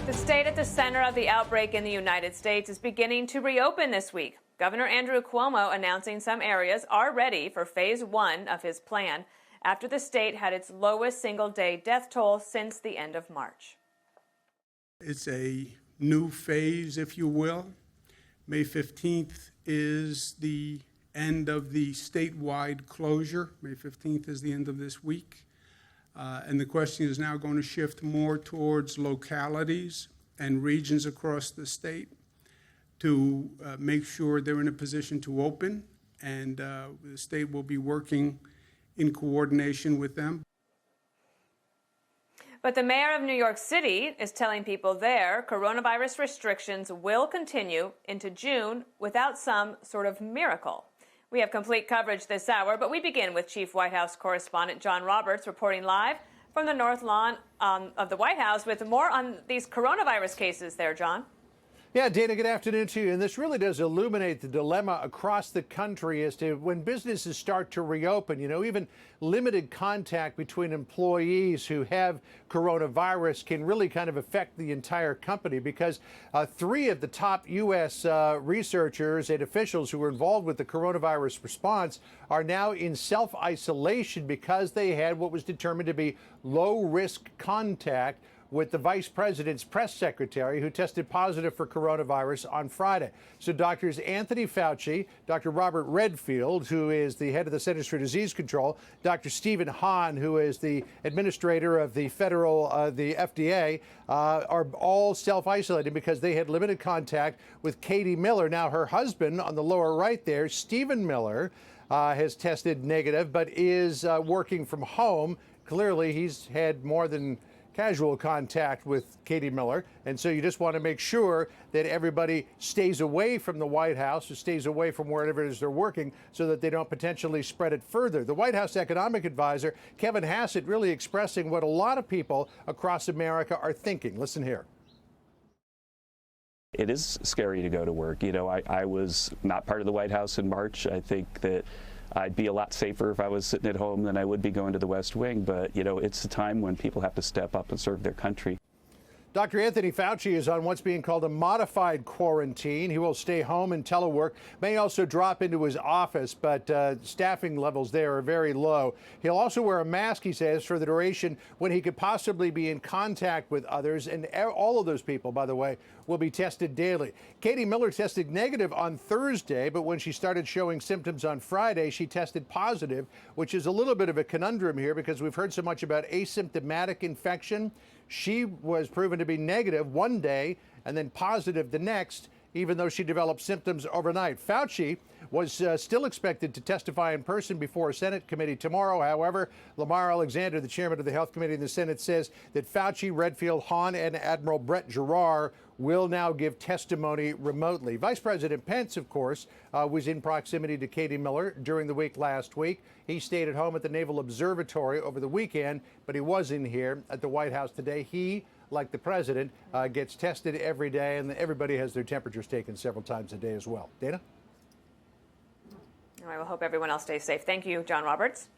The state at the center of the outbreak in the United States is beginning to reopen this week. Governor Andrew Cuomo announcing some areas are ready for phase one of his plan after the state had its lowest single-day death toll since the end of March. It's a new phase, if you will. May 15th is the end of the statewide closure. May 15th is the end of this week. And the question is now going to shift more towards localities and regions across the state to make sure they're in a position to open, and the state will be working in coordination with them. But the mayor of New York City is telling people there coronavirus restrictions will continue into June without some sort of miracle. We have complete coverage this hour, but we begin with Chief White House correspondent John Roberts reporting live from the North Lawn of the White House with more on these coronavirus cases there, John. Yeah, Dana, good afternoon to you. And this really does illuminate the dilemma across the country as to when businesses start to reopen. You know, even limited contact between employees who have coronavirus can really kind of affect the entire company, because three of the top U.S. researchers and officials who were involved with the coronavirus response are now in self-isolation because they had what was determined to be low-risk contact with the vice president's press secretary, who tested positive for coronavirus on Friday. So Drs. Anthony Fauci, Dr. Robert Redfield, who is the head of the Centers for Disease Control, Dr. Stephen Hahn, who is the administrator of the the FDA, are all self-isolated because they had limited contact with Katie Miller. Now, her husband on the lower right there, Stephen Miller, has tested negative, but is working from home. Clearly, he's had more than casual contact with Katie Miller, and so you just want to make sure that everybody stays away from the White House or stays away from wherever it is they're working so that they don't potentially spread it further. The White House economic advisor, Kevin Hassett, really expressing what a lot of people across America are thinking. Listen here. It is scary to go to work. You know, I was not part of the White House in March. I think that I'd be a lot safer if I was sitting at home than I would be going to the West Wing. But, you know, it's a time when people have to step up and serve their country. Dr. Anthony Fauci is on what's being called a modified quarantine. He will stay home and telework, may also drop into his office, but staffing levels there are very low. He'll also wear a mask, he says, for the duration when he could possibly be in contact with others. And all of those people, by the way, will be tested daily. Katie Miller tested negative on Thursday, but when she started showing symptoms on Friday, she tested positive, which is a little bit of a conundrum here because we've heard so much about asymptomatic infection. She was proven to be negative one day and then positive the next, even though she developed symptoms overnight. Fauci was still expected to testify in person before a Senate committee tomorrow. However, Lamar Alexander, the chairman of the Health Committee in the Senate, says that Fauci, Redfield, Hahn, and Admiral Brett Giroir will now give testimony remotely. Vice President Pence, of course, was in proximity to Katie Miller during the week last week. He stayed at home at the Naval Observatory over the weekend, but he was in here at the White House today. He, like the president, gets tested every day, and everybody has their temperatures taken several times a day as well. Dana? All right, we'll hope everyone else stays safe. Thank you, John Roberts.